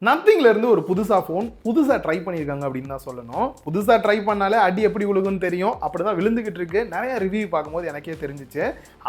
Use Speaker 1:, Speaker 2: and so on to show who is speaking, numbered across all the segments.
Speaker 1: நத்திங்ல இருந்து ஒரு புதுசா ட்ரை பண்ணியிருக்காங்க அப்படின்னு தான் சொல்லணும். புதுசா ட்ரை பண்ணாலே அடி எப்படி விழுகுன்னு தெரியும். அப்படிதான் விழுந்துகிட்டு இருக்கு. நிறைய ரிவ்யூ பார்க்கும்போது எனக்கே தெரிஞ்சிச்சு.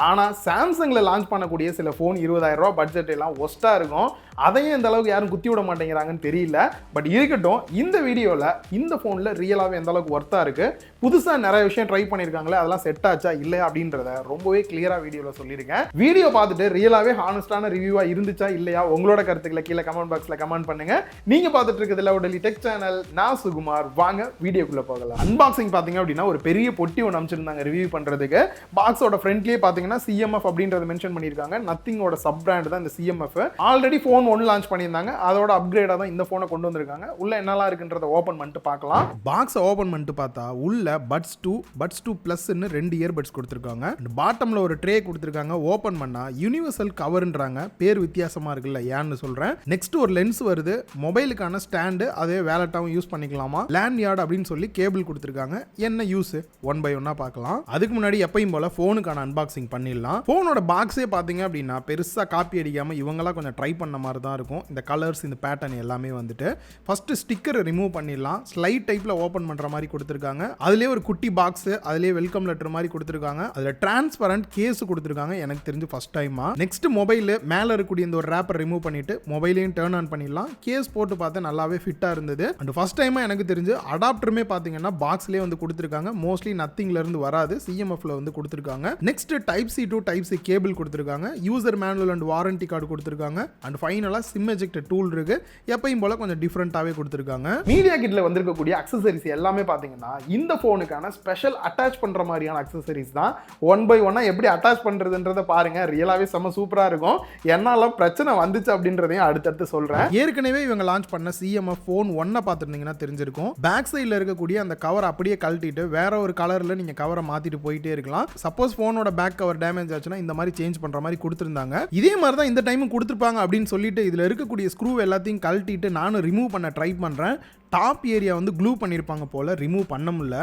Speaker 1: ஆனா சாம்சங்ல லான்ச் பண்ணக்கூடிய சில போன் 20,000 ரூபாய் பட்ஜெட் எல்லாம் ஒஸ்டா இருக்கும். அதையும் இந்த அளவுக்கு யாரும் குத்தி விட மாட்டேங்கிறாங்கன்னு தெரியல. பட் இருக்கட்டும், இந்த வீடியோல இந்த போன்ல ரியலாவே எந்த அளவுக்கு ஒர்த்தா இருக்கு, புதுசா நிறைய விஷயம் ட்ரை பண்ணிருக்காங்களே அதெல்லாம் செட் ஆச்சா இல்லையா அப்படின்றத ரொம்பவே கிளியரா வீடியோல சொல்லியிருக்கேன். வீடியோ பார்த்துட்டு ரியலாவே ஹானஸ்டான ரிவ்யூவா இருந்துச்சா இல்லையா உங்களோட கருத்துக்களை கீழே கமெண்ட் பாக்ஸ்ல கமெண்ட் பண்ணுங்க. நீங்க பார்த்துட்டு இருக்கிறதுல உடலி டெக் சேனல், நான் சுகுமார். வாங்க வீடியோக்குள்ள போகலாம். அன்பாக்சிங் பாத்தீங்க அப்படின்னா ஒரு பெரிய பொட்டி ஒன்று அமைச்சிருந்தாங்க ரிவ்யூ பண்றதுக்கு. பாக்ஸோட ஃப்ரண்ட்லயே பாத்தீங்கன்னா CMF அப்படின்றத மென்ஷன் பண்ணிருக்காங்க. நத்திங்கோட சப் பிராண்ட் தான் இந்த CMF. ஆல்ரெடி போன் 1 லான்ச் பண்ணியிருந்தாங்க. அதோட அப்கிரேடா தான் இந்த போனை கொண்டு வந்திருக்காங்க. உள்ள என்னலாம் இருக்குன்றத ஓபன் பண்ணிட்டு பார்க்கலாம். பாக்ஸை ஓபன் பண்ணிட்டு பார்த்தா உள்ள பட்ஸ் 2 பிளஸ்ன்னு 2 இயர்பட்ஸ் கொடுத்துருக்காங்க. பாட்டம்ல ஒரு ட்ரே கொடுத்துருக்காங்க. ஓபன் பண்ணா யூனிவர்சல் கவர்ன்றாங்க. பேர் வித்தியாசமா இருக்குல்ல, ஏன்னு சொல்றேன். நெக்ஸ்ட் ஒரு லென்ஸ் வருது. மொபைலுக்கான ஸ்டாண்டு, அதே வேலட்டாவும் யூஸ் பண்ணிக்கலாமா. லேண்ட் யார்டு அப்படின்னு சொல்லி கேபிள் கொடுத்துருக்காங்க. என்ன யூஸ் ஒன் பை ஒன்னா பார்க்கலாம். அதுக்கு முன்னாடி எப்பயும் போல போனுக்கான அன்பாக்சிங் பண்ணிடலாம். போனோட பாக்ஸே பாத்தீங்க அப்படின்னா பெருசா காப்பி அடிக்காம இவங்கெல்லாம் கொஞ்சம் ட்ரை பண்ண மாதிரி தான் இருக்கும். இந்த கலர்ஸ், இந்த பேட்டர்ன் எல்லாமே வந்துட்டு ஃபர்ஸ்ட் ஸ்டிக்கர் ரிமூவ் பண்ணிடலாம். ஸ்லைட் டைப்ல ஓபன் பண்ற மாதிரி கொடுத்துருக்காங்க. அதுலயே ஒரு குட்டி பாக்ஸ், அதுலயே வெல்கம் லெட்டர் மாதிரி கொடுத்துருக்காங்க. அதுல டிரான்ஸ்பரண்ட் கேஸ் கொடுத்துருக்காங்க. எனக்கு தெரிஞ்சு ஃபர்ஸ்ட் டைமா. நெக்ஸ்ட் மொபைல் மேல இருக்கக்கூடிய இந்த ஒரு ரேப்பர் ரிமூவ் பண்ணிட்டு மொபைலையும் டர்ன் ஆன் பண்ணிடலாம். கேஸ் போட்டு பார்த்தா நல்லாவே ஃபிட்டா இருந்தது. அண்ட் ஃபர்ஸ்ட் டைமா எனக்கு தெரிஞ்சு அடாப்டருமே பாத்தீங்கன்னா பாக்ஸ்லயே வந்து கொடுத்துருக்காங்க. மோஸ்ட்லி நத்திங்ல இருந்து வராது, CMFல வந்து கொடுத்துருக்காங்க. Next type C to type C cable கொடுத்துருக்காங்க. User manual and warranty card கொடுத்துருக்காங்க. அண்ட் ஃபைனலா சிம் எஜெக்ட் டூல் இருக்கு. எப்பயும் போல கொஞ்சம் டிஃபரெண்டாவே கொடுத்துருக்காங்க. மீடியா கிட்ல வந்திருக்கக்கூடிய அக்சசரிஸ் எல்லாமே பாத்தீங்கன்னா இந்த போனுக்கான ஸ்பெஷல் அட்டாச் பண்ற மாதிரியான அக்சசரிஸ் தான். ஒன் பை ஒன்னா எப்படி அட்டாச் பண்றதுன்றத பாருங்க. ரியலாவே செம சூப்பரா இருக்கும். என்னால பிரச்சனை வந்துச்சு அப்படின்றதையும் அடுத்தடுத்து சொல்றேன். ஏற்கனவே இவங்க லான்ச் பண்ண CMF Phone 1 பார்த்துருந்தீங்கன்னா தெரிஞ்சிருக்கும். பேக் சைடில் இருக்கக்கூடிய அந்த கவர் அப்படியே கழட்டிட்டு வேற ஒரு கலரில் நீங்கள் கவரை மாற்றிட்டு போயிட்டே இருக்கலாம். சப்போஸ் ஃபோனோட பேக் கவர் டேமேஜ் ஆச்சுன்னா இந்த மாதிரி சேஞ்ச் பண்ணுற மாதிரி கொடுத்துருந்தாங்க. இதே மாதிரி தான் இந்த டைமும் கொடுத்துருப்பாங்க அப்படின்னு சொல்லிட்டு இதில் இருக்கக்கூடிய ஸ்க்ரூ எல்லாத்தையும் கழட்டிட்டு நானும் ரிமூவ் பண்ண ட்ரை பண்ணுறேன். டாப் ஏரியா வந்து க்ளூ பண்ணியிருப்பாங்க போல், ரிமூவ் பண்ண முடியல.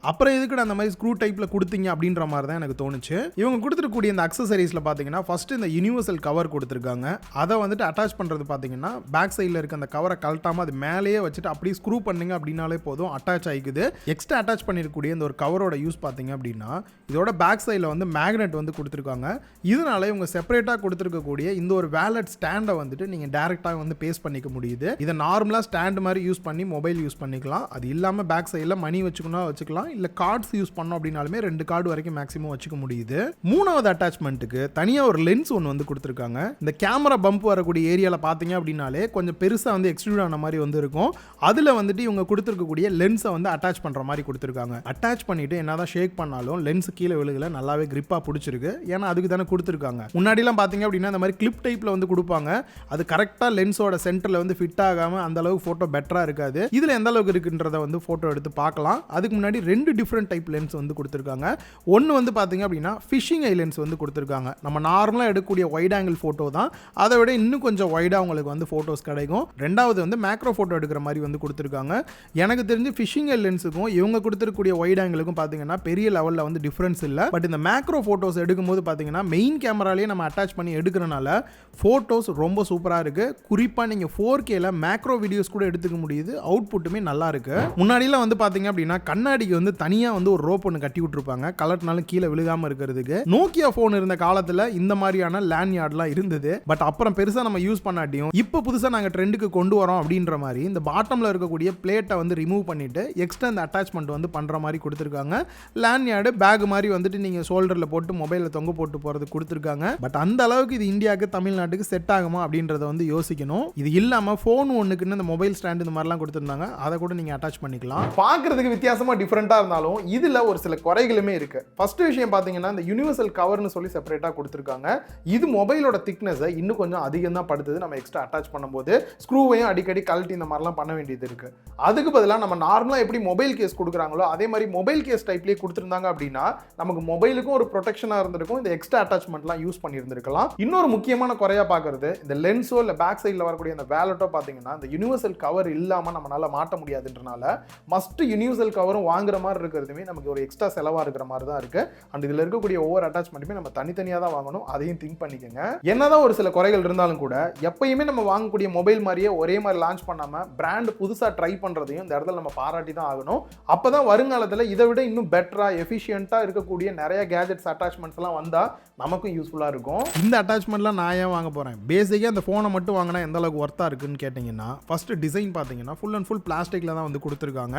Speaker 1: அப்புறம் எதுக்கு அந்த மாதிரி ஸ்க்ரூ டைப்பில் கொடுத்தீங்க அப்படின்ற மாதிரி தான் எனக்கு தோணுச்சு. இவங்க கொடுத்துருக்கூடிய இந்த அக்சசரிஸில் பார்த்தீங்கன்னா ஃபர்ஸ்ட் இந்த யூனிவர்சல் கவர் கொடுத்துருக்காங்க. அதை வந்துட்டு அட்டாச் பண்ணுறது பார்த்தீங்கன்னா பேக் சைடில் இருக்க அந்த கவரை கழட்டாமல் அது மேலேயே வச்சுட்டு அப்படியே ஸ்க்ரூ பண்ணிங்க அப்படின்னாலே போதும், அட்டாச் ஆகிக்குது. எக்ஸ்ட்ரா அட்டாச் பண்ணிருக்கக்கூடிய இந்த ஒரு கவரோட யூஸ் பார்த்தீங்க அப்படின்னா இதோட பேக் சைடில் வந்து மேக்னெட் வந்து கொடுத்துருக்காங்க. இதனால இவங்க செப்பரேட்டாக கொடுத்துருக்கக்கூடிய இந்த ஒரு வேலட் ஸ்டாண்டை வந்துட்டு நீங்கள் டேரெக்டாக வந்து பேஸ்ட் பண்ணிக்க முடியுது. இதை நார்மலாக ஸ்டாண்ட் மாதிரி யூஸ் பண்ணி மொபைல் யூஸ் பண்ணிக்கலாம். அது இல்லாமல் பேக் சைடில் மணி வச்சுக்கலாம், இல்லை கார்ட்ஸ் யூஸ் பண்ணோம் அப்படின்னாலுமே 2 கார்டு வரைக்கும் மேக்ஸிமம் வச்சுக்க முடியுது. மூணாவது அட்டாச்மெண்ட்டுக்கு தனியாக ஒரு லென்ஸ் ஒன்று வந்து கொடுத்துருக்காங்க. இந்த கேமரா பம்ப் வரக்கூடிய ஏரியாவில் பார்த்தீங்க அப்படின்னாலே கொஞ்சம் பெருசாக வந்து எக்ஸ்ட்ரூட் ஆன மாதிரி வந்து இருக்கும். அதில் வந்துட்டு இவங்க கொடுத்துருக்கக்கூடிய லென்ஸை வந்து அட்டாச் பண்ணுற மாதிரி கொடுத்துருக்காங்க. அட்டாச் பண்ணிட்டு என்னதான் ஷேக் பண்ணாலும் லென்ஸ் கீழே விழுகல, நல்லாவே கிரிப்பாக பிடிச்சிருக்கு. ஏன்னா அதுக்கு தானே கொடுத்துருக்காங்க. முன்னாடிலாம் பார்த்தீங்க அப்படின்னா இந்த மாதிரி கிளிப் டைப்பில் வந்து கொடுப்பாங்க. அது கரெக்டாக லென்ஸோட சென்டரில் வந்து ஃபிட் ஆகாமல் அந்த அளவுக்கு ஃபோட்டோ பெட்டராக இருக்காது. இதில் எந்த அளவுக்கு இருக்குன்றத வந்து ஃபோட்டோ எடுத்து பார்க்கலாம். அதுக்கு முன்னாடி 2 டிஃப்ரெண்ட் டைப் லென்ஸ் வந்து கொடுத்துருக்காங்க. ஒன்று வந்து பார்த்தீங்க அப்படின்னா ஃபிஷிங் ஐ லென்ஸ் வந்து கொடுத்துருக்காங்க. நம்ம நார்மலாக எடுக்கக்கூடிய வைட் ஆங்கிள் ஃபோட்டோ தான், அதை விட இன்னும் கொஞ்சம் வைடாக உங்களுக்கு வந்து ஃபோட்டோஸ் கிடைக்கும். ரெண்டாவது வந்து மேக்ரோ ஃபோட்டோ எடுக்கிற மாதிரி வந்து கொடுத்துருக்காங்க. எனக்கு தெரிஞ்சு ஃபிஷிங் ஐ லென்ஸுக்கும் இவங்க கொடுத்துருக்கூடிய வைட் ஆங்கிளுக்கும் பார்த்தீங்கன்னா பெரிய லெவலில் வந்து டிஃப்ரென்ஸ் இல்லை. பட் இந்த மேக்ரோ ஃபோட்டோஸ் எடுக்கும்போது பார்த்தீங்கன்னா மெயின் கேமராலேயே நம்ம அட்டாச் பண்ணி எடுக்கிறனால ஃபோட்டோஸ் ரொம்ப சூப்பராக இருக்குது. குறிப்பாக நீங்கள் 4Kல மேக்ரோ வீடியோஸ் கூட எடுத்துக்க முடியுது. அவுட்புட்டுமே நல்லா இருக்கு. முன்னாடிலாம் வந்து பாத்தீங்க அப்படின்னா கண்ணாடிக்கு வந்து தனியா வந்து ஒரு ரோப் ஒன்று கட்டி விட்டுருப்பாங்க, கலர்னாலும் கீழே விழுகாம இருக்கிறதுக்கு. நோக்கியா போன் இருந்த காலத்துல இந்த மாதிரியான லேண்ட் யார்ட்லாம் இருந்தது. பட் அப்புறம் பெருசா நம்ம யூஸ் பண்ணாட்டியும் இப்போ புதுசா நாங்க ட்ரெண்டுக்கு கொண்டு வரோம் அப்படின்ற மாதிரி இந்த பாட்டம்ல இருக்கக்கூடிய பிளேட்டை வந்து ரிமூவ் பண்ணிட்டு எக்ஸ்ட்ரா இந்த அட்டாச்மெண்ட் வந்து பண்ற மாதிரி கொடுத்துருக்காங்க. லேண்ட் யார்டு பேக் மாதிரி வந்துட்டு நீங்க ஷோல்டர்ல போட்டு மொபைல தொங்க போட்டு போறது கொடுத்துருக்காங்க. பட் அந்த அளவுக்கு இது இந்தியாவுக்கு தமிழ்நாட்டுக்கு செட் ஆகுமா அப்படின்றத வந்து யோசிக்கணும். இது இல்லாம போன் ஒன்னுக்குன்னு இந்த மொபைல் ஸ்டாண்ட் இந்த மாதிரிலாம் கொடுத்துருந்தாங்க. அதை கூட நீங்க அட்டாச் பண்ணிக்கலாம். பார்க்கிறதுக்கு வித்தியாசமா டிஃபரெண்டா இருந்தாலும் இதுல ஒரு சில குறைகளுமே இருக்கு. ஃபர்ஸ்ட் விஷயம் பாத்தீங்கன்னா இந்த யூனிவர்சல் கவர்னு சொல்லி செப்பரேட்டா கொடுத்துருக்காங்க. இது மொபைலோட திக்னஸ் இன்னும் கொஞ்சம் அதிகம் தான் படுத்துது. நம்ம எக்ஸ்ட்ரா அட்டாச் பண்ணும்போது ஸ்க்ரூவையும் அடிக்கடி கழட்டி இந்த மாதிரிலாம் பண்ண வேண்டியது இருக்கு. அதுக்கு பதிலாக நம்ம நார்மலா எப்படி மொபைல் கேஸ் கொடுக்குறாங்களோ அதே மாதிரி மொபைல் கேஸ் டைப்லேயே கொடுத்துருந்தாங்க அப்படின்னா நமக்கு மொபைலுக்கும் ஒரு ப்ரொடெக்ஷனா இருந்திருக்கும். இந்த எக்ஸ்ட்ரா அட்டாச்மெண்ட்லாம் யூஸ் பண்ணியிருந்திருக்கலாம். இன்னொரு முக்கியமான குறையா பார்க்கறது இந்த லென்ஸோ இல்லை பேக் சைடில் வரக்கூடிய அந்த வேலட்டோ பார்த்தீங்கன்னா இந்த யூனிவர்சல் கவர் இல்லாமல் நம்மளால நம்மளால மாட்ட முடியாதுன்றனால மஸ்ட் யூனிவர்சல் கவரும் வாங்குற மாதிரி இருக்கிறதுமே நமக்கு ஒரு எக்ஸ்ட்ரா செலவா இருக்கிற மாதிரி தான் இருக்கு. அண்ட் இதுல இருக்கக்கூடிய ஒவ்வொரு அட்டாச்மெண்ட்டுமே நம்ம தனித்தனியாக தான் வாங்கணும், அதையும் திங்க் பண்ணிக்கோங்க. என்னதான் ஒரு சில குறைகள் இருந்தாலும் கூட எப்பயுமே நம்ம வாங்கக்கூடிய மொபைல் மாதிரியே ஒரே மாதிரி லான்ச் பண்ணாம பிராண்ட் புதுசா ட்ரை பண்றதையும் இந்த இடத்துல நம்ம பாராட்டி தான் ஆகணும். அப்பதான் வருங்காலத்துல இதை விட இன்னும் பெட்டரா எஃபிஷியன்ட்டா இருக்கக்கூடிய நிறைய கேஜெட்ஸ் அட்டாச்மெண்ட்ஸ் எல்லாம் வந்தா நமக்கும் யூஸ்ஃபுல்லா இருக்கும். இந்த அட்டாச்மெண்ட்லாம் நான் ஏன் வாங்க போறேன், பேசிக்கா இந்த போனை மட்டும் வாங்கினா எந்த அளவுக்கு ஒர்த்தா இருக்குன்னு கேட்டீங்கன்னா, ஃபர்ஸ்ட் டிசைன் பாத்தீங்கன்னா ஃபுல் அண்ட் ஃபுல் பிளாஸ்டிக்ல தான் வந்து கொடுத்துருக்காங்க.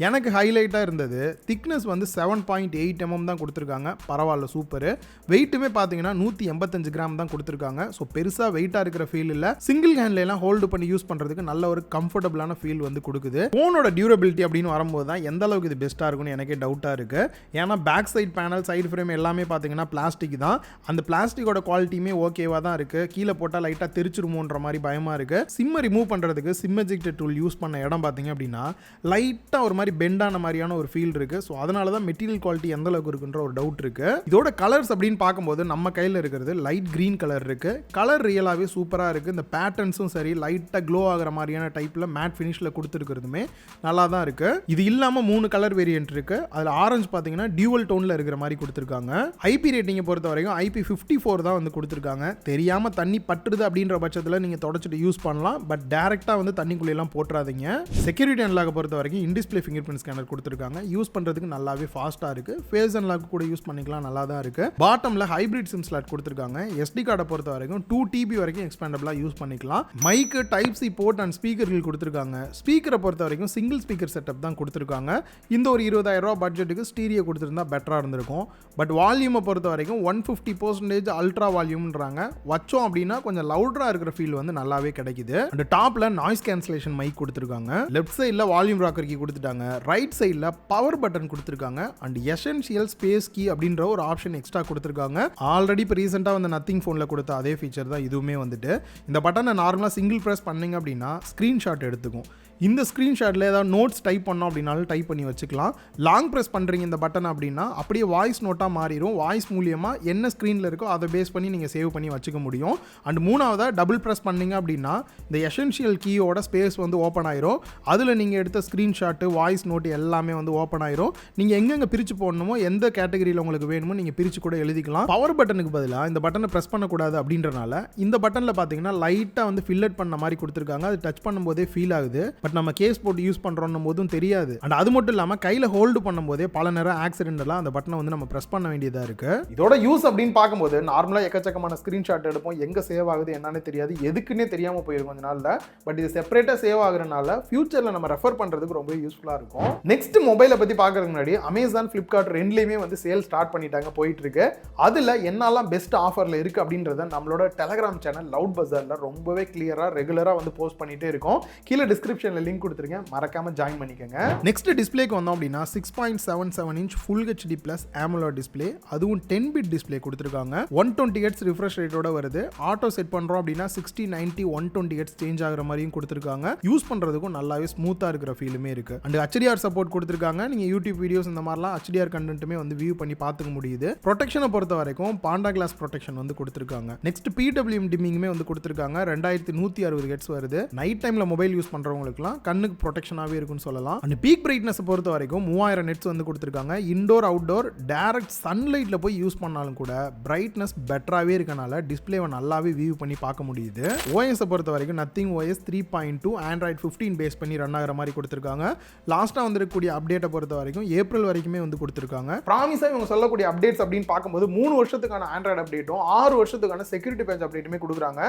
Speaker 1: எனக்கு ஹைலைட்டா இருந்தது திக்னஸ் வந்து 7.8 mm தான் கொடுத்துருக்காங்க. பரவாயில்ல, சூப்பர். வெயிட்டுமே பாத்தீங்கன்னா 185 கிராம் தான் கொடுத்துருக்காங்க. ஸோ பெருசா வெயிட்டா இருக்கிற ஃபீல் இல்ல. சிங்கிள் ஹேண்ட்ல எல்லாம் ஹோல்டு பண்ணி யூஸ் பண்றதுக்கு நல்ல ஒரு கம்ஃபர்டபுளான ஃபீல் வந்து கொடுக்குது. போனோட டியூரபிலிட்டி அப்படின்னு வரும்போது தான் எந்த அளவுக்கு இது பெஸ்டா இருக்கும்னு எனக்கே டவுட்டா இருக்கு. ஏன்னா back side panel, side frame எல்லாமே பாத்தீங்கன்னா பிளாஸ்டிக் தான். அந்த பிளாஸ்டிக்கோட குவாலிட்டியுமே ஓகேவா தான் இருக்கு. கீழே போட்டா லைட்டா தெரிச்சிருமோன்ற மாதிரி பயமா இருக்கு. சிம்மை ரிமூவ் பண்றதுக்கு சிம் எஜெக்டர் டூல் யூஸ் பண்ண இடம் பாத்தீங்க அப்படின்னா லைட்டா ஒரு மாதிரி பெண்டான மாதிரியான ஒரு ஃபீல் இருக்கு. ஸோ அதனால தான் மெட்டீரியல் குவாலிட்டி எந்த அளவுக்கு இருக்குன்ற ஒரு டவுட் இருக்கு. இதோட கலர்ஸ் அப்படின்னு பார்க்கும்போது நம்ம கையில் இருக்கிறது லைட் கிரீன் கலர் இருக்கு. கலர் ரியலாவே சூப்பரா இருக்கு. இந்த பேட்டர்ன்ஸும் சரி லைட்டா க்ளோ ஆகிற மாதிரியான டைப்ல மேட் ஃபினிஷ்ல கொடுத்துருக்கிறதுமே நல்லா தான் இருக்கு. இது இல்லாம 3 கலர் வேரியன்ட் இருக்கு. அதுல ஆரஞ்சு பாத்தீங்கன்னா டியூவல் டோன்ல இருக்கிற மாதிரி கொடுத்துருக்காங்க. ஐபி ரேட்டிங்கை பொறுத்த வரைக்கும் IP54 தான் வந்து கொடுத்துருக்காங்க. தெரியாம தண்ணி பட்டுருது அப்படின்ற பட்சத்தில் நீங்க தொடச்சிட்டு யூஸ் பண்ணலாம். பட் டைரக்டா வந்து தண்ணிக்குள்ள எல்லாம் போட்டுறாதீங்க. செக்யூரிட்டி அன்லாக் பொறுத்த வரைக்கும் இன்டிஸ்பிளே ஃபிங்கர் பிரிண்ட் ஸ்கேனர் கொடுத்துருக்காங்க. யூஸ் பண்றதுக்கு நல்லாவே ஃபாஸ்டா இருக்கு. ஃபேஸ் அன்லாக் கூட யூஸ் பண்ணிக்கலாம், நல்லா தான் இருக்கு. பாட்டம்ல ஹைபிரிட் சிம் ஸ்லாட் கொடுத்துருக்காங்க. SD கார்டை பொறுத்த வரைக்கும் 2 TB வரைக்கும் எக்ஸ்பேண்டபிளா யூஸ் பண்ணிக்கலாம். மைக்கு, டைப் சி போர்ட் அண்ட் ஸ்பீக்கர்கள் கொடுத்துருக்காங்க. ஸ்பீக்கரை பொறுத்த வரைக்கும் சிங்கிள் ஸ்பீக்கர் செட்டப் தான் கொடுத்துருக்காங்க. இந்த ஒரு 20,000 ரூபாய் பட்ஜெட்டுக்கு ஸ்டீரியோ கொடுத்துருந்தா பெட்டரா இருந்திருக்கும். பட் வால்யூமை பொறுத்த வரைக்கும் 150% அல்ட்ரா வால்யூம்ன்றாங்க. வச்சோம் அப்படின்னா கொஞ்சம் லவுடரா இருக்கிற ஃபீல் வந்து நல்லாவே கிடைக்குது. அந்த டாப்ல நாய்ஸ் கேன்சலேஷன் மைக் கொடுத்துருக்காங்க. லெஃப்ட் சைடில் வால்யூம் ராக்கர் கீ கொடுத்துட்டாங்க. ரைட் சைடில் பவர் பட்டன் கொடுத்துருக்காங்க. அண்ட் எசென்ஷியல் ஸ்பேஸ் கீ அப்படின்ற ஒரு ஆப்ஷன் எக்ஸ்ட்ரா கொடுத்துருக்காங்க. ஆல்ரெடி இப்போ ரீசெண்டாக வந்து நத்திங் ஃபோனில் கொடுத்த அதே ஃபீச்சர் தான் இதுவுமே வந்துட்டு. இந்த பட்டனை நார்மலாக சிங்கிள் ப்ரெஸ் பண்ணீங்க அப்படின்னா ஸ்க்ரீன்ஷாட் எடுத்துக்கும். இந்த ஸ்க்ரீன்ஷாட்டில் ஏதாவது நோட்ஸ் டைப் பண்ணோம் அப்படின்னாலும் டைப் பண்ணி வச்சுக்கலாம். லாங் ப்ரெஸ் பண்ணுறீங்க இந்த பட்டன் அப்படின்னா அப்படியே வாய்ஸ் நோட்டாக மாறிடும். வாய்ஸ் மூலியமாக என்ன ஸ்க்ரீனில் இருக்கோ அதை பேஸ் பண்ணி நீங்கள் சேவ் பண்ணி வச்சுக்க முடியும். அண்ட் மூணாவதாக டபுள் ப்ரெஸ் பண்ணிங்க அப்படின்னா இந்த எசென்ஷியல் கீயோட ஸ்பேஸ் வந்து ஓப்பன் ஆயிரும். அதில் நீங்கள் எடுத்த ஸ்க்ரீன்ஷாட்டு, வாய்ஸ் நோட்டு எல்லாமே வந்து ஓப்பன் ஆயிரும். நீங்கள் எங்கெங்கே பிரித்து போடணுமோ, எந்த கேட்டகரியில் உங்களுக்கு வேணுமோ நீங்கள் பிரித்து கூட எழுதிக்கலாம். பவர் பட்டனுக்கு பதிலாக இந்த பட்டனை ப்ரெஸ் பண்ணக்கூடாது அப்படின்றனால இந்த பட்டனில் பார்த்தீங்கன்னா லைட்டாக வந்து ஃபில்லட் பண்ண மாதிரி கொடுத்துருக்காங்க. அது டச் பண்ணும்போதே ஃபீல் ஆகுது. பட் நம்ம கேஸ் போட்டு யூஸ் பண்றோம் போதும் தெரியாது. அண்ட் அது மட்டும் இல்லாம கையில ஹோல்டு பண்ணும்போதே பல நேரம் ஆக்சிடென்ட்லாம் அந்த பட்டனை வந்து நம்ம பிரஸ் பண்ண வேண்டியதா இருக்கு. இதோட யூஸ் அப்படின்னு பார்க்கும்போது நார்மலா எக்கச்சக்கமான ஸ்கிரீன்ஷாட் எடுப்போம். எங்க சேவ் ஆகுது என்னன்னு தெரியாது, எதுக்குன்னே தெரியாம போயிருக்கும் கொஞ்ச நாள்ல. பட் இது செப்பரேட்டா சேவ் ஆகுறதுனால ஃபியூச்சர்ல நம்ம ரெஃபர் பண்றதுக்கு ரொம்ப யூஸ்ஃபுல்லா இருக்கும். நெக்ஸ்ட் மொபைலை பத்தி பார்க்கறதுக்கு முன்னாடி அமேசான், பிளிப்கார்ட் ரெண்டுலயுமே வந்து சேல் ஸ்டார்ட் பண்ணிட்டாங்க, போயிட்டு இருக்கு. அதுல என்னெல்லாம் பெஸ்ட் ஆஃபர்ல இருக்கு அப்படின்றத நம்மளோட டெலிகிராம் சேனல் லவுட் பஜார்ல ரொம்பவே கிளியரா ரெகுலரா வந்து போஸ்ட் பண்ணிட்டே இருக்கோம். கீழே டிஸ்கிரிப்ஷன்ல லிங்க் கொடுத்துருங்க, மறக்காம ஜாயின் பண்ணிக்கங்க. நெக்ஸ்ட் டிஸ்பிளேக்கு வந்தோம் அப்படின்னா 6.77 inch full HD plus AMOLED display, அதுவும் 10 பிட் டிஸ்பிளே கொடுத்துருக்காங்க. 120 Hz ரிஃப்ரெஷ் ரேட்டோட வருது. ஆட்டோ செட் பண்றோம் அப்படின்னா 60, 90, 120 Hz சேஞ்ச் ஆகிற மாதிரியும் கொடுத்துருக்காங்க. யூஸ் பண்றதுக்கும் நல்லாவே ஸ்மூத்தா இருக்கிற ஃபீலுமே இருக்கு. அண்ட் HDR சப்போர்ட் கொடுத்துருக்காங்க. நீங்க யூடியூப் வீடியோஸ் இந்த மாதிரிலாம் HDR கண்டென்ட்டுமே வந்து வியூ பண்ணி பார்த்துக்க முடியுது. ப்ரொடெக்ஷனை பொறுத்த வரைக்கும் பாண்டா கிளாஸ் ப்ரொடெக்ஷன் வந்து கொடுத்துருக்காங்க. நெக்ஸ்ட் PWM டிம்மிங்குமே வந்து கொடுத்துருக்காங்க. 2160 Hz வருது. நைட் டைம்ல மொபைல் யூஸ் பண்றவங்களுக்குலாம் கண்ணுக்கு ப்ரொடெக்ஷனாகவே இருக்குன்னு சொல்லலாம். அண்ட் பீக் பிரைட்னஸ் பொறுத்த வரைக்கும் 3000 நெட்ஸ் வந்து கொடுத்துருக்காங்க. இன்டோர் அவுட்டோர் டைரக்ட் சன்லைட்ல போய் யூஸ் பண்ணாலும் கூட பிரைட்னஸ் பெட்டராகவே இருக்கனால டிஸ்பிளேவை நல்லாவே வியூ பண்ணி பார்க்க முடியுது. OS பொறுத்த வரைக்கும் நத்திங் OS 3.2 Android 15 பேஸ் பண்ணி ரன் ஆகிற மாதிரி கொடுத்துருக்காங்க. லாஸ்ட்டாக வந்துருக்கக்கூடிய அப்டேட்டை பொறுத்த வரைக்கும் ஏப்ரல் வரைக்குமே வந்து கொடுத்துருக்காங்க. ப்ராமிஸாக இவங்க சொல்லக்கூடிய அப்டேட்ஸ் அப்படின்னு பார்க்கும்போது 3 வருஷத்துக்கான ஆண்ட்ராய்டு அப்டேட்டும் 6 வருஷத்துக்கான செக்யூரிட்டி பேட்ச் அப்டேட்டுமே கொடுக்குறாங்க.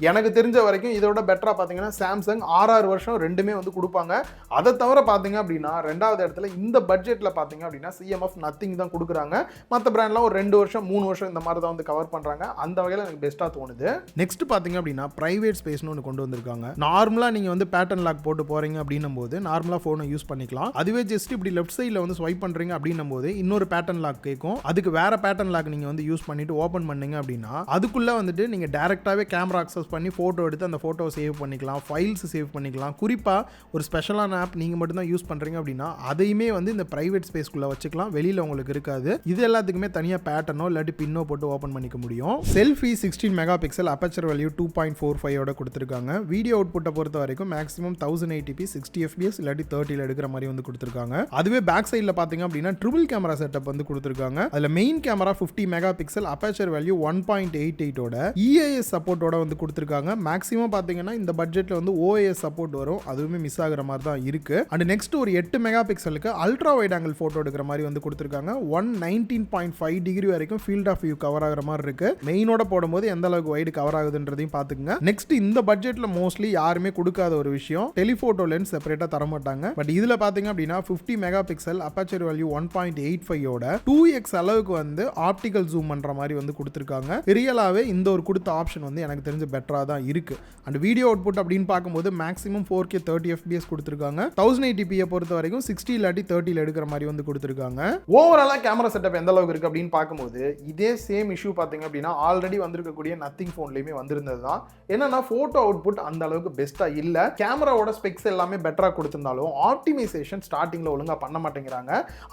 Speaker 1: எனக்கு தெரிஞ்ச வரைக்கும் இதோட பெட்டரா பார்த்தீங்கன்னா சாம்சங் 6 வருஷம் ரெண்டுமே வந்து கொடுப்பாங்க. அதை தவிர பார்த்தீங்க அப்படின்னா ரெண்டாவது இடத்துல இந்த பட்ஜெட்ல பார்த்தீங்க அப்படின்னா CMF நத்திங் தான் கொடுக்குறாங்க. மற்ற பிராண்ட்லாம் ஒரு 2 வருஷம் 3 வருஷம் இந்த மாதிரி தான் வந்து கவர் பண்றாங்க. அந்த வகையில் எனக்கு பெஸ்ட்டாக தோணுது. நெக்ஸ்ட் பார்த்தீங்க அப்படின்னா பிரைவேட் ஸ்பேஸ்னு ஒன்று கொண்டு வந்திருக்காங்க. நார்மலாக நீங்கள் வந்து பேட்டர்ன் லாக் போட்டு போறீங்க அப்படின்னும் போது நார்மலாக ஃபோனை யூஸ் பண்ணிக்கலாம். அதுவே ஜஸ்ட் இப்படி லெஃப்ட் சைடில் வந்து ஸ்வைப் பண்ணுறீங்க அப்படின்னும் போது இன்னொரு பேட்டர்ன் லாக் கேட்கும். அதுக்கு வேற பேட்டர்ன் லாக் நீங்கள் வந்து யூஸ் பண்ணிட்டு ஓப்பன் பண்ணீங்க அப்படின்னா அதுக்குள்ள வந்துட்டு நீங்கள் டேரெக்டாகவே கேமரா அக்சஸ் பண்ணி ஃபோட்டோ எடுத்து அந்த ஃபோட்டோ சேவ் பண்ணிக்கலாம், ஃபைல்ஸ் சேவ் பண்ணிக்கலாம். குறிப்பாக ஒரு ஸ்பெஷலான ஆப் நீங்கள் மட்டும்தான் யூஸ் பண்ணுறீங்க அப்படின்னா அதையுமே வந்து இந்த ப்ரைவேட் ஸ்பேஸ்க்குள்ளே வச்சுக்கலாம், வெளியில் உங்களுக்கு இருக்காது. இது எல்லாத்துக்குமே தனியாக பேட்டர்னோ இல்லாட்டி பின்னோ போட்டு ஓப்பன் பண்ணிக்க முடியும். Selfie 16 mega pixel, aperture value 2.45 கொடுத்துருக்காங்க. வீடியோ அவுட்புட்டை பொறுத்த வரைக்கும் மேக்ஸிமம் 1080p 60 fps இல்லாட்டி 30ல் எடுக்கிற மாதிரி வந்து கொடுத்துருக்காங்க. அதுவே பேக் சைடில் பார்த்தீங்க அப்படின்னா ட்ரிபிள் கேமரா செட்டப் வந்து கொடுத்துருக்காங்க. அதில் main camera 50 mega pixel, aperture value 1.88 EAS சப்போர்ட்டோட வந்து கொடுத்துருக்காங்க. மேக்ஸிமம் பார்த்தீங்கன்னா இந்த பட்ஜெட்டில் வந்து OAS சப்போர்ட் வரும், அதுவுமே மிஸ் ஆகிற மாதிரி தான் இருக்கு. அண்ட் நெக்ஸ்ட் ஒரு 8 மெகா பிக்சலுக்கு அல்ட்ரா வைட் ஆங்கிள் போட்டோ எடுக்கிற மாதிரி வந்து கொடுத்துருக்காங்க. 119.5 டிகிரி வரைக்கும் ஃபீல்ட் ஆஃப் வியூ கவர் ஆகிற மாதிரி இருக்கு. மெயினோட போடும்போது எந்த அளவுக்கு வைடு கவர் ஆகுதுன்றதையும் பார்த்துக்குங்க. நெக்ஸ்ட் இந்த பட்ஜெட்ல மோஸ்ட்லி யாருமே கொடுக்காத ஒரு விஷயம், டெலிஃபோட்டோ லென்ஸ் செப்பரேட்டா தர மாட்டாங்க. பட் இதுல பாத்தீங்க அப்படின்னா 50 mega pixel, aperture value 1.85 2x அளவுக்கு வந்து ஆப்டிகல் ஜூம் பண்ற மாதிரி வந்து கொடுத்துருக்காங்க. ரியலாவே இந்த ஒரு கொடுத்த ஆப்ஷன் வந்து எனக்கு தெரிஞ்ச பெட்டரா தான் இருக்கு. அண்ட் வீடியோ அவுட்புட் அப்படின்னு பார்க்கும்போது மேக்ஸிமம் 4K 30 fps கொடுத்துருக்காங்க. 1080p பொறுத்த வரைக்கும் 60 இல்லாட்டி 30ல எடுக்கிற மாதிரி வந்து கொடுத்துருக்காங்க. ஓவராலா கேமரா செட்டப் எந்த அளவுக்கு இருக்கு அப்படின்னு பார்க்கும்போது இதே சேம் இஷ்யூ பாத்தீங்க அப்படின்னா ஆல்ரெடி வந்திருக்கக்கூடிய நத்திங் போன்லயுமே வந்திருந்தது தான். என்னன்னா போட்டோ அவுட்புட் அந்த அளவுக்கு பெஸ்டா இல்ல. கேமராவோட ஸ்பெக்ஸ் எல்லாமே பெட்டரா கொடுத்திருந்தாலும் ஆப்டிமைசேஷன் ஸ்டார்டிங்ல ஒழுங்கா பண்ண மாட்டேங்கிறாங்க.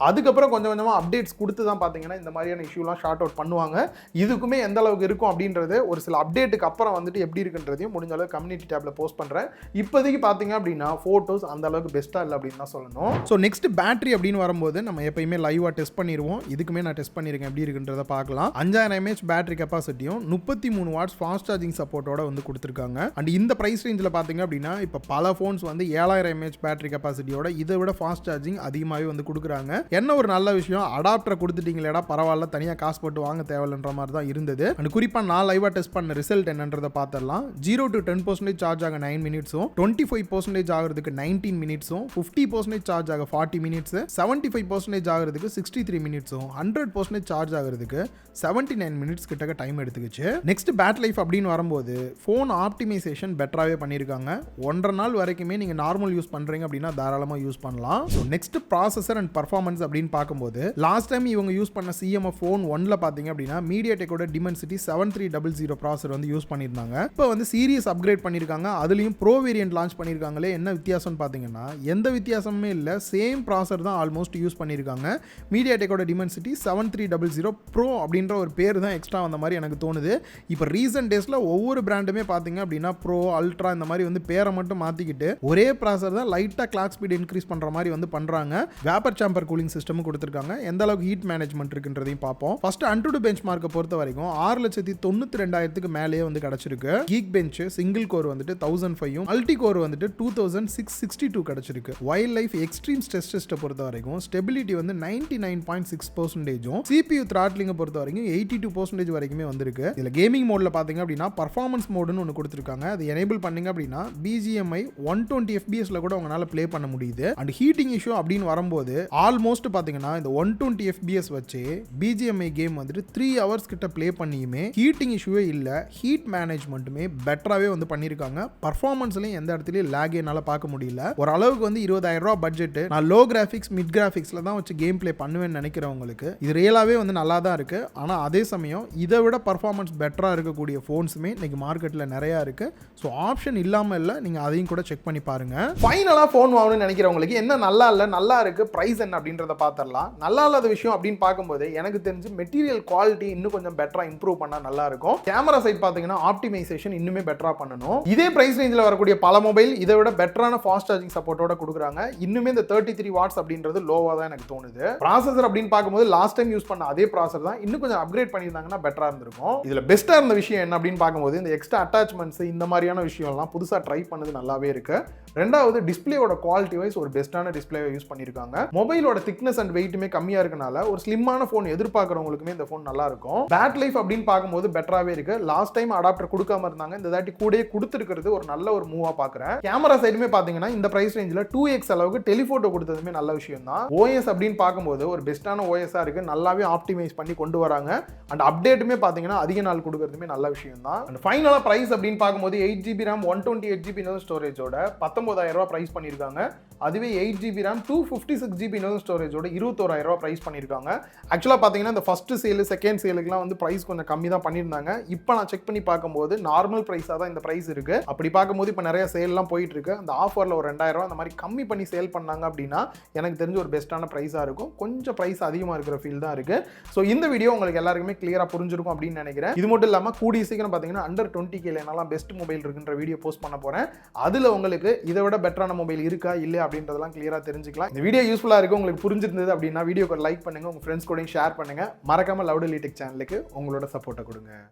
Speaker 1: அதுக்கப்புறம் கொஞ்சம் கொஞ்சமா அப்டேட்ஸ் கொடுத்து தான் பாத்தீங்கன்னா இந்த மாதிரியான இஷ்யூலாம் ஷார்ட் அவுட் பண்ணுவாங்க. இதுக்குமே எந்த அளவுக்கு இருக்கும் அப்படின்றது ஒரு சில அப்டேட்டுக்கு அப்புறம் வந்துட்டு எப்படி இருக்குன்றதையும் முடிஞ்ச அளவுக்கு கம்யூனிட்டி டேப்ல போஸ்ட் பண்றேன். இப்போதைக்கு பாத்தீங்க அப்படின்னா போட்டோஸ் அந்த அளவுக்கு பெஸ்டா இல்லை அப்படின்னு தான் சொல்லணும். ஸோ நெக்ஸ்ட் பேட்டரி அப்படின்னு வரும்போது நம்ம எப்பயுமே லைவா டெஸ்ட் பண்ணிடுவோம். இதுக்குமே நான் டெஸ்ட் பண்ணியிருக்கேன், எப்படி இருக்குன்றத பார்க்கலாம். 5000 mAh பேட்டரி கெப்பாசிட்டியும் 33 வாட்ஸ் ஃபாஸ்ட் சார்ஜிங் சப்போர்ட்டோட வந்து கொடுத்துருக்காங்க. அண்ட் இந்த பிரைஸ் ரேஞ்சில் பார்த்தீங்க அப்படின்னா இப்போ பல ஃபோன்ஸ் வந்து 7000 mAh பேட்டரி கெப்பாசிட்டியோட இதை விட ஃபாஸ்ட் சார்ஜிங் அதிகமாகவே வந்து கொடுக்குறாங்க. என்ன ஒரு நல்ல விஷயம், அடாப்டரை கொடுத்துட்டீங்களா பரவாயில்ல, தனியாக காசு போட்டு வாங்க தேவையில்லைன்ற மாதிரி தான் இருந்தது. அண்ட் குறிப்பாக நான் லைவா டெஸ்ட் பண்ண ரிசல்ட் என்னன்றதை பார்த்துடலாம். 0 to 10% சார்ஜ் ஆக 9 மினிட்ஸும், 25% ஆகிறதுக்கு 19 மினிட்ஸும், 50% சார்ஜ் ஆக 40 மினிட்ஸ், 75% ஆகிறதுக்கு 63 மினிட்ஸும், 100% சார்ஜ் ஆகிறதுக்கு 79 மினிட்ஸ் கிட்ட டைம் எடுத்துக்கிச்சு. நெக்ஸ்ட் பேட்டரி லைஃப் அப்படின்னு வரும்போது ஃபோன் ஆப்டிமைசேஷன் பெட்டராகவே பண்ணியிருக்காங்க. 1.5 நாள் வரைக்குமே நீங்கள் நார்மல் யூஸ் பண்ணுறீங்க அப்படின்னா தாராளமாக யூஸ் பண்ணலாம். So next processor and performance அப்படின்னு பார்க்கும்போது லாஸ்ட் டைம் இவங்க யூஸ் பண்ண CMF Phone 1ல பார்த்தீங்க அப்படின்னா மீடியாடெக்கோட டிமென்சிட்டி 7300 ப்ராசஸர் வந்து யூஸ் பண்ணியிருந்தாங்க. இப்போ வந்து சீரியஸ் அப்கிரேட் பண்ணியிருக்காங்க. அதுலேயும் ப்ரோ வேரியன்ட் லான்ச் பண்ணியிருக்காங்களே. என்ன வித்தியாசம்னு பார்த்தீங்கன்னா எந்த வித்தியாசமே இல்லை, சேம் ப்ராசஸர் தான் ஆல்மோஸ்ட் யூஸ் பண்ணியிருக்காங்க. மீடியாடெக்கோட டிமென்சிட்டி 7300 ப்ரோ அப்படின்ற ஒரு பேர் தான் எக்ஸ்ட்ரா வந்த மாதிரி எனக்கு தோணுது. இப்போ ரீசன்ட் டேஸில் ஒவ்வொரு பிராண்டுமே பார்த்தீங்க அப்படின்னா ப்ரோ, அல்ட்ரா இந்த மாதிரி வந்து பேரை மட்டும் மாற்றிக்கிட்டு ஒரே ப்ராசஸர் தான் லைட்டாக கிளாக் ஸ்பீட் இன்க்ரீஸ் பண்ணுற மாதிரி வந்து பண்ணுறாங்க. வேப்பர் சாம்பர் கூலிங் சிஸ்டமும் கொடுத்துருக்காங்க. எந்த அளவுக்கு ஹீட் மேனேஜ்மெண்ட் இருக்குன்றதையும் பார்ப்போம். ஃபர்ஸ்ட் அன்டு பெஞ்ச் மார்க்கை பொறுத்த வரைக்கும் 6,92,000 மேலேயே வந்து கிடைச்சிருக்கு. கீக் பெஞ்ச் சிங்கிள் கோர் வந்துட்டு 1005, மல்டி கோர் வந்துட்டு 2662 கிடைச்சிருக்கு. வைல்ட் லைஃப் எக்ஸ்ட்ரீம் ஸ்ட்ரெஸ் டெஸ்ட்டை பொறுத்த வரைக்கும் ஸ்டெபிலிட்டி வந்து 99.6%, CPU த்ராட்லிங்கை பொறுத்த வரைக்கும் 82% வரைக்குமே வந்திருக்கு. இதில் கேமிங் மோட்ல பார்த்தீங்க அப்படின்னா பர்ஃபார்மன்ஸ் மோடுன்னு ஒன்று கொடுத்துருக்காங்க. அது எனேபிள் பண்ணீங்க அப்படின்னா BGMI 120 fpsல கூட உங்களால் ப்ளே பண்ண முடியுது. அண்ட் ஹீட்டிங் இஷ்யூ அப்படின்னு வரும்போது ஆல்மோஸ்ட் பார்த்தீங்கன்னா இந்த 120 fps வச்சு BGMI கேம் வந்துட்டு 3 hours கிட்ட ப்ளே பண்ணியுமே ஹீட்டிங் இஷ்யூவே இல்லை. ஹீட் மேனேஜ்மெண்ட்டுமே பெட்டராகவே வந்து பண்ணியிருக்காங்க. பர்ஃபார்மன்ஸ்லையும் எந்த இடத்துலையும் லேக் என்னால் பார்க்க முடியல. ஒரு அளவுக்கு வந்து 20,000 ரூபா பட்ஜெட், நான் லோ கிராஃபிக்ஸ் மிட் கிராஃபிக்ஸில் தான் வச்சு கேம் ப்ளே பண்ணுவேன்னு நினைக்கிறவங்களுக்கு இது ரியலாகவே வந்து நல்லா தான் இருக்கு. ஆனால் அதே சமயம் இதை விட பர்ஃபார்மன்ஸ் பெட்டராக இருக்கக்கூடிய ஃபோன்ஸுமே இன்னைக்கு மார்க்கெட்டில் நிறையா இருக்கு. ஸோ ஆப்ஷன் இல்லாமல் இல்லை, நீங்கள் அதையும் கூட செக் பண்ணி பாருங்க. ஃபைனலாக ஃபோன் வாங்கணும்னு நினைக்கிறவங்களுக்கு என்ன நல்லா இல்லை, நல்லா இருக்கு, ப்ரைஸ் என்ன அப்படின்றத பார்த்துடலாம். நல்லா இல்லாத விஷயம் அப்படின்னு பார்க்கும்போது எனக்கு தெரிஞ்சு மெட்டீரியல் குவாலிட்டி இன்னும் கொஞ்சம் பெட்டராக இம்ப்ரூவ் பண்ணால் நல்லா இருக்கும். கேமரா சைட் பார்த்தீங்கன்னா ஆப்டிமைசேஷன் இன்னுமே பெட்டராக பண்ணணும். இதே பிரைஸ் ரேஞ்சில் வரக்கூடிய பல மொபைல் இதை விட பெட்டரான ஃபாஸ்ட் சார்ஜிங் சப்போர்ட்டோட கொடுக்குறாங்க. இன்னுமே இந்த 33 வாட்ஸ் அப்படின்றது லோவா தான் எனக்கு தோணுது. ப்ராசஸர் அப்படின்னு பார்க்கும்போது லாஸ்ட் டைம் யூஸ் பண்ண அதே ப்ராசஸர் தான், இன்னும் கொஞ்சம் அப்கிரேட் பண்ணியிருந்தாங்கன்னா பெட்டரா இருந்திருக்கும். இதுல பெஸ்டா இருந்த விஷயம் என்ன அப்படின்னு பார்க்கும்போது இந்த எக்ஸ்ட்ரா அட்டாச்மெண்ட்ஸ் இந்த மாதிரியான விஷயம்லாம் புதுசா ட்ரை பண்ணது நல்லாவே இருக்கு. ரெண்டாவது டிஸ்பிளேயோட குவாலிட்டி வைஸ் ஒரு பெஸ்டான டிஸ்பிளேவை யூஸ் பண்ணியிருக்காங்க. மொபைலோட திக்னஸ் அண்ட் வெயிட்டுமே கம்மியா இருக்கனால ஒரு ஸ்லிம்மான ஃபோன் எதிர்பார்க்கறவங்களுக்குமே இந்த ஃபோன் நல்லா இருக்கும். பேட்டரி லைஃப் அப்படின்னு பார்க்கும்போது பெட்டராவே இருக்கு. லாஸ்ட் டைம் அடாப்டர் கொடுக்காம இருந்தாங்க, இந்த தாட்டி கூடயே கொடுத்துருக்கிறது ஒரு நல்ல ஒரு மூவா பார்க்குறேன். கேமரா சைடுமே பார்த்தீங்கன்னா இந்த பிரைஸ் ரேஞ்சில் 2x அளவுக்கு டெலிஃபோட்டோ கொடுத்ததுமே நல்ல விஷயம் தான். OS அப்படின்னு பார்க்கும்போது ஒரு பெஸ்டான OS-ஆ இருக்கு, நல்லாவே ஆப்டிமைஸ் பண்ணி கொண்டு வராங்க. அண்ட் அப்டேட்டுமே பார்த்தீங்கன்னா அதிக நாள் கொடுக்கறதுமே நல்ல விஷயம் தான். அண்ட் ஃபைனலா பிரைஸ் அப்படின்னு பார்க்கும்போது 8GB RAM 128GB இன்டர்னல் ஸ்டோரேஜோட 19,000 ரூபாய் பிரைஸ் பண்ணியிருக்காங்க. அதுவே 8GB RAM 256GB இன்டர்னல் ஸ்டோரேஜோட 21,000 ரூபாய் பிரைஸ் பண்ணியிருக்காங்க. ஆக்சுவலாக பார்த்தீங்கன்னா இந்த ஃபர்ஸ்ட் சேல் செகண்ட் சேலுக்குலாம் வந்து பிரைஸ் கொஞ்சம் கம்மி தான் பண்ணியிருந்தாங்க. இப்போ நான் செக் பண்ணி பார்க்கும்போது நார்மல் பிரைஸாக தான் இந்த பிரைஸ் இருக்கு. அப்படி பார்க்கும்போது இப்போ நிறைய சேல்லாம் போயிட்டு இருக்கு. ரூபாய்க்கு அந்த ஆஃபரில் ஒரு 2000 ரூபா அந்த மாதிரி கம்மி பண்ணி சேல் பண்ணாங்க அப்படின்னா எனக்கு தெரிஞ்ச ஒரு பெஸ்ட்டான ப்ரைஸாக இருக்கும். கொஞ்சம் ப்ரைஸ் அதிகமாக இருக்கிற ஃபீல் தான் இருக்குது. ஸோ இந்த வீடியோ உங்களுக்கு எல்லாருக்குமே கிளியராக புரிஞ்சிருக்கும் அப்படின்னு நினைக்கிறேன். இது மட்டும் இல்லாமல் கூடிய சீக்கிரம் பார்த்தீங்கன்னா அண்டர் 20K என்னெல்லாம் பெஸ்ட் மொபைல் இருக்குன்ற வீடியோ போஸ்ட் பண்ண போகிறேன். அதில் உங்களுக்கு இதை விட பெட்டரான மொபைல் இருக்கா இல்லையா அப்படின்றதெல்லாம் கிளியராக தெரிஞ்சுக்கலாம். இந்த வீடியோ யூஸ்ஃபுல்லாக இருக்குது, உங்களுக்கு புரிஞ்சிருந்தது அப்படின்னா வீடியோக்கு லைக் பண்ணுங்கள், உங்கள் ஃப்ரெண்ட்ஸ் கூட ஷேர் பண்ணுங்கள். மறக்காமல் லவுட் எலி டெக் சேனலுக்கு உங்களோட சப்போர்ட்டை கொடுங்க.